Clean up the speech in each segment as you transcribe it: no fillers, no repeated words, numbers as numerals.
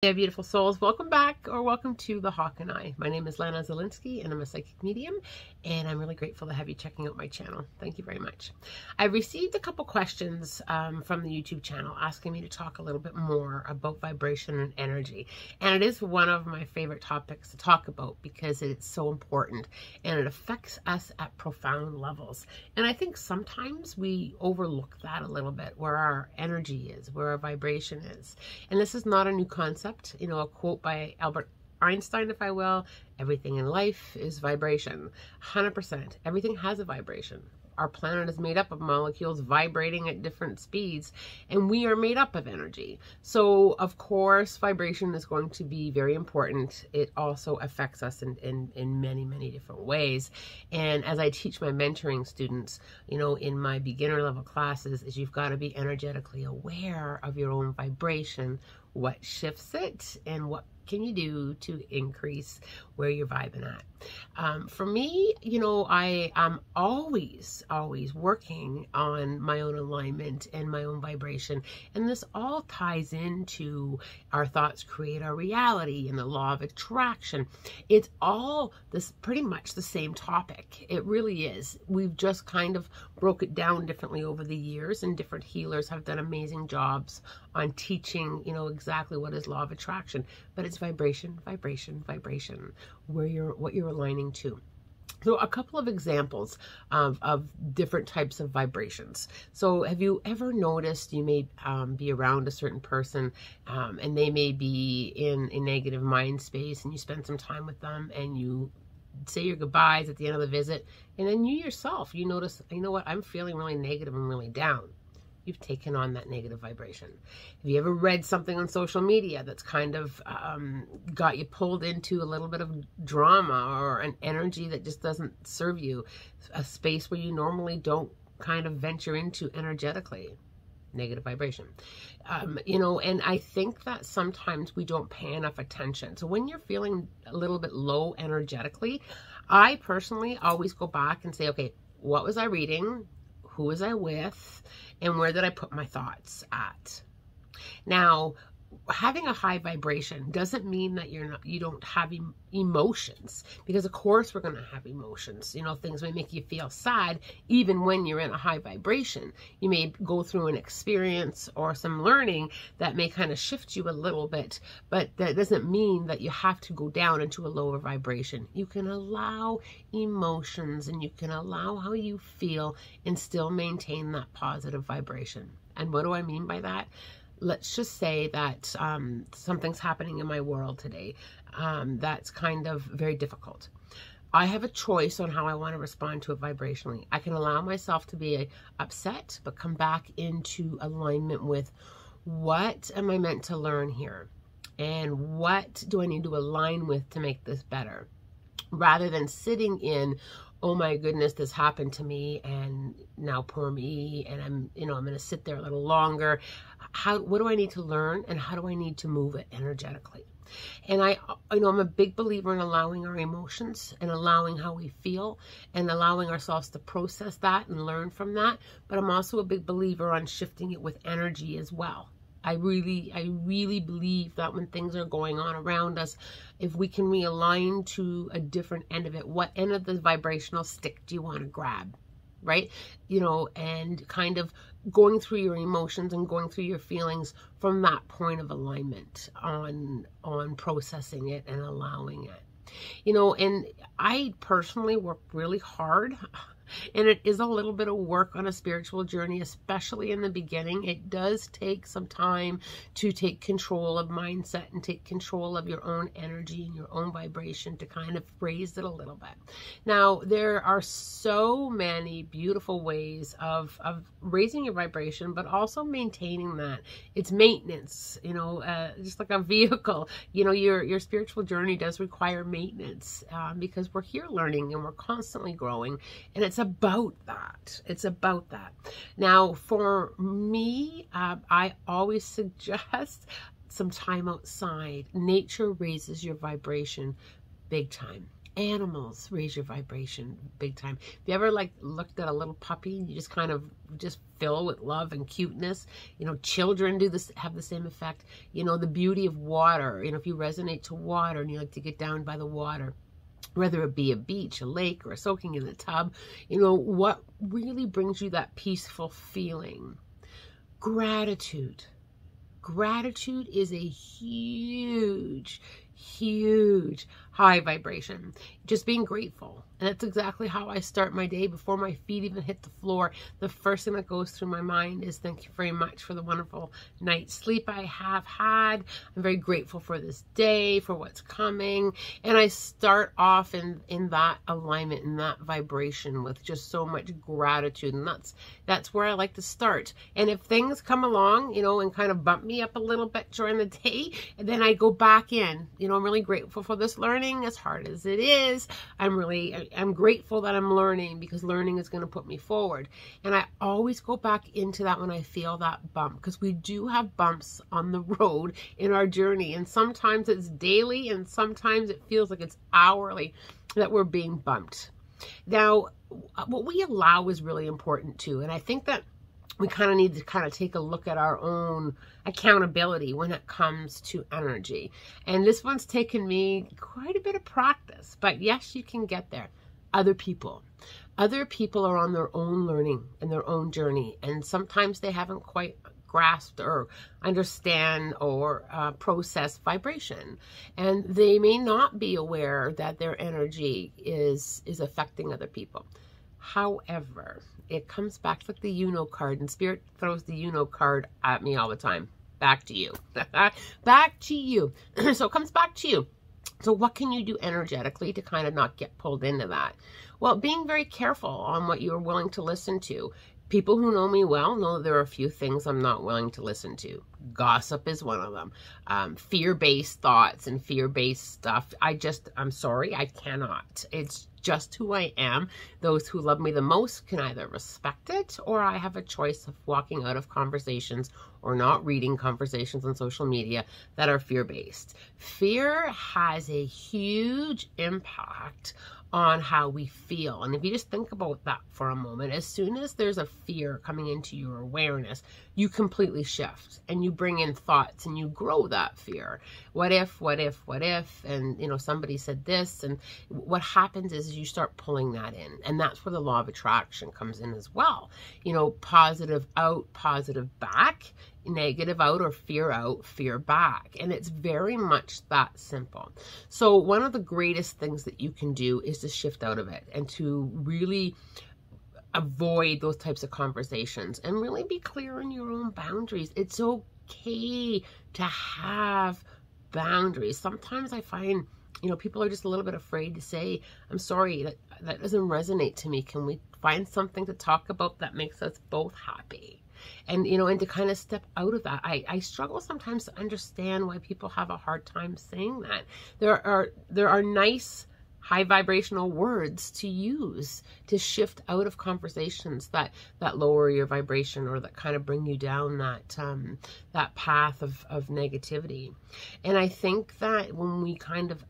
Hey, beautiful souls. Welcome back or welcome to The Hawk and I. My name is Lana Zelinsky and I'm a psychic medium, and I'm really grateful to have you checking out my channel. Thank you very much. I received a couple questions from the YouTube channel asking me to talk a little bit more about vibration and energy. And it is one of my favorite topics to talk about because it's so important and it affects us at profound levels. And I think sometimes we overlook that a little bit, where our energy is, where our vibration is. And this is not a new concept. You know, a quote by Albert Einstein, if I will: everything in life is vibration. 100%. Everything has a vibration. Our planet is made up of molecules vibrating at different speeds, and we are made up of energy. So, of course, vibration is going to be very important. It also affects us in many, many different ways. And as I teach my mentoring students, you know, in my beginner level classes, is you've got to be energetically aware of your own vibration, what shifts it, and what can you do to increase where you're vibing at. For me, you know, I am always working on my own alignment and my own vibration. And this all ties into our thoughts create our reality and the law of attraction. It's all this pretty much the same topic. It really is. We've just kind of broke it down differently over the years, and different healers have done amazing jobs on teaching, you know, exactly what is law of attraction. But it's vibration, vibration, vibration, what you're aligning to. So a couple of examples of different types of vibrations. So have you ever noticed, you may be around a certain person and they may be in a negative mind space, and you spend some time with them and you say your goodbyes at the end of the visit, and then you yourself, you notice, you know what, I'm feeling really negative and really down. You've taken on that negative vibration. Have you ever read something on social media that's kind of got you pulled into a little bit of drama or an energy that just doesn't serve you, a space where you normally don't kind of venture into energetically? Negative vibration. You know, and I think that sometimes we don't pay enough attention. So when you're feeling a little bit low energetically, I personally always go back and say, okay, what was I reading? Who was I with? And where did I put my thoughts at? Now, having a high vibration doesn't mean that you don't have emotions, because of course we're going to have emotions. You know, things may make you feel sad even when you're in a high vibration. You may go through an experience or some learning that may kind of shift you a little bit, but that doesn't mean that you have to go down into a lower vibration. You can allow emotions and you can allow how you feel and still maintain that positive vibration. And what do I mean by that? Let's just say that something's happening in my world today that's kind of very difficult. I have a choice on how I want to respond to it vibrationally. I can allow myself to be upset, but come back into alignment with, what am I meant to learn here? And what do I need to align with to make this better? Rather than sitting in, oh my goodness, this happened to me and now poor me, and I'm going to sit there a little longer. What do I need to learn, and how do I need to move it energetically? And I'm a big believer in allowing our emotions and allowing how we feel and allowing ourselves to process that and learn from that. But I'm also a big believer on shifting it with energy as well. I really believe that when things are going on around us, if we can realign to a different end of it, what end of the vibrational stick do you want to grab? Right? You know, and kind of going through your emotions and going through your feelings from that point of alignment on processing it and allowing it. You know, and I personally work really hard. And it is a little bit of work on a spiritual journey, especially in the beginning. It does take some time to take control of mindset and take control of your own energy and your own vibration to kind of raise it a little bit. Now, there are so many beautiful ways of raising your vibration, but also maintaining that. It's maintenance, you know, just like a vehicle. You know, your spiritual journey does require maintenance because we're here learning and we're constantly growing. And it's about that. It's about that. Now, for me, I always suggest some time outside. Nature raises your vibration big time. Animals raise your vibration big time. Have you ever like looked at a little puppy and you just kind of just fill with love and cuteness? You know, children do this, have the same effect. You know, the beauty of water. You know, if you resonate to water and you like to get down by the water, whether it be a beach, a lake, or soaking in the tub, you know, what really brings you that peaceful feeling? Gratitude. Gratitude is a huge, huge high vibration. Just being grateful. And that's exactly how I start my day before my feet even hit the floor. The first thing that goes through my mind is thank you very much for the wonderful night's sleep I have had. I'm very grateful for this day, for what's coming. And I start off in that alignment, in that vibration with just so much gratitude. And that's where I like to start. And if things come along, you know, and kind of bump me up a little bit during the day, and then I go back in. You know, I'm really grateful for this learning, as hard as it is. I'm grateful that I'm learning, because learning is going to put me forward. And I always go back into that when I feel that bump, because we do have bumps on the road in our journey. And sometimes it's daily, and sometimes it feels like it's hourly that we're being bumped. Now, what we allow is really important too. And I think that we kind of need to kind of take a look at our own accountability when it comes to energy. And this one's taken me quite a bit of practice, but yes, you can get there. Other people are on their own learning and their own journey. And sometimes they haven't quite grasped or understand or process vibration. And they may not be aware that their energy is affecting other people. However, it comes back like the you know card, and Spirit throws the you know card at me all the time. Back to you. Back to you. So it comes back to you. So what can you do energetically to kind of not get pulled into that? Well, being very careful on what you're willing to listen to. People who know me well know there are a few things I'm not willing to listen to. Gossip is one of them. Fear-based thoughts and fear-based stuff. I'm sorry, I cannot. It's just who I am. Those who love me the most can either respect it, or I have a choice of walking out of conversations or not reading conversations on social media that are fear-based. Fear has a huge impact on how we feel. And if you just think about that for a moment, as soon as there's a fear coming into your awareness, you completely shift and you bring in thoughts and you grow that fear. What if, and you know, somebody said this, and what happens is you start pulling that in. And that's where the law of attraction comes in as well. You know, positive out, positive back, negative out, or fear back. And it's very much that simple. So one of the greatest things that you can do is to shift out of it and to really avoid those types of conversations and really be clear on your own boundaries. It's okay to have boundaries. Sometimes I find, you know, people are just a little bit afraid to say, I'm sorry, that doesn't resonate to me. Can we find something to talk about that makes us both happy? And, you know, and to kind of step out of that. I struggle sometimes to understand why people have a hard time saying that. There are nice, high vibrational words to use to shift out of conversations that lower your vibration or that kind of bring you down that path of negativity. And I think that when we kind of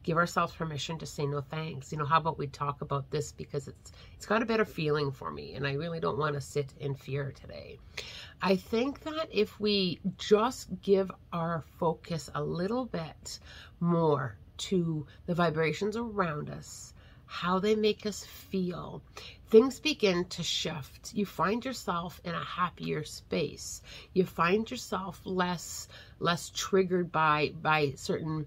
give ourselves permission to say no thanks. You know, how about we talk about this, because it's got a better feeling for me and I really don't want to sit in fear today. I think that if we just give our focus a little bit more to the vibrations around us, how they make us feel, things begin to shift. You find yourself in a happier space. You find yourself less triggered by certain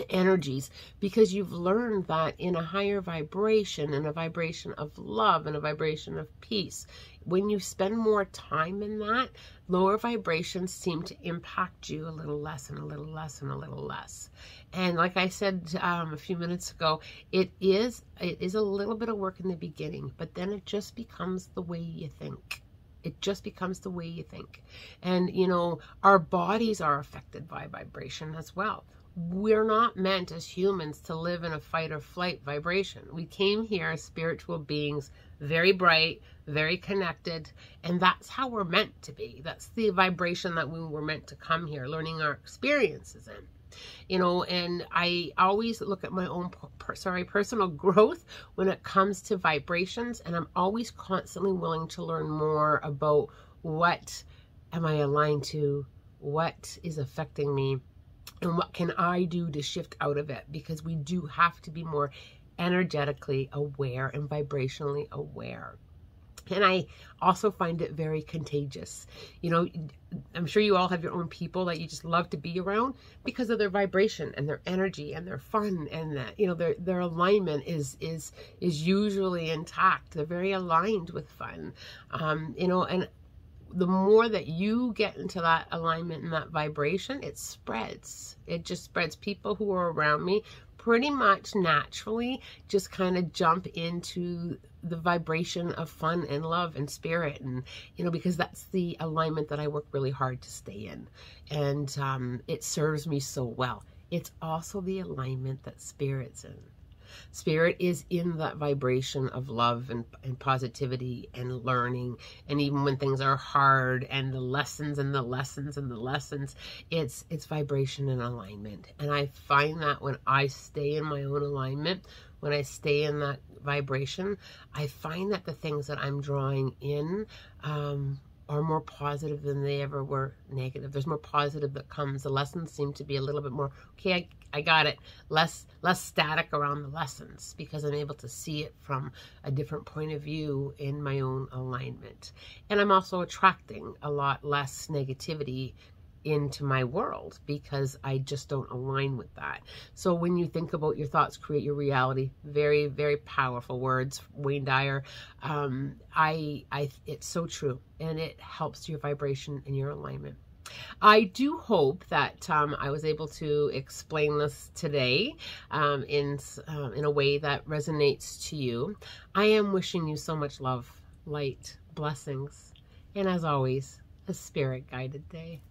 energies, because you've learned that in a higher vibration, in a vibration of love, and a vibration of peace, when you spend more time in that, lower vibrations seem to impact you a little less and a little less and a little less. And like I said a few minutes ago, it is a little bit of work in the beginning, but then it just becomes the way you think. It just becomes the way you think. And, you know, our bodies are affected by vibration as well. We're not meant as humans to live in a fight or flight vibration. We came here as spiritual beings, very bright, very connected, and that's how we're meant to be. That's the vibration that we were meant to come here, learning our experiences in. You know, and I always look at my own personal growth when it comes to vibrations, and I'm always constantly willing to learn more about what am I aligned to, what is affecting me, and what can I do to shift out of it, because we do have to be more energetically aware and vibrationally aware. And I also find it very contagious. You know, I'm sure you all have your own people that you just love to be around because of their vibration and their energy and their fun, and that, you know, their alignment is usually intact. They're very aligned with fun. You know, and the more that you get into that alignment and that vibration, it spreads. It just spreads. People who are around me pretty much naturally just kind of jump into the vibration of fun and love and spirit, and you know, because that's the alignment that I work really hard to stay in, and it serves me so well. It's also the alignment that spirit's in. Spirit is in that vibration of love and positivity and learning, and even when things are hard, and the lessons and the lessons and the lessons, it's vibration and alignment. And I find that when I stay in my own alignment, when I stay in that vibration, I find that the things that I'm drawing in are more positive than they ever were negative. There's more positive that comes. The lessons seem to be a little bit more, okay, I got it. Less static around the lessons, because I'm able to see it from a different point of view in my own alignment. And I'm also attracting a lot less negativity into my world, because I just don't align with that. So when you think about your thoughts create your reality, very, very powerful words, Wayne Dyer. It's so true, and it helps your vibration and your alignment. I do hope that I was able to explain this today in a way that resonates to you. I am wishing you so much love, light, blessings, and as always, a spirit-guided day.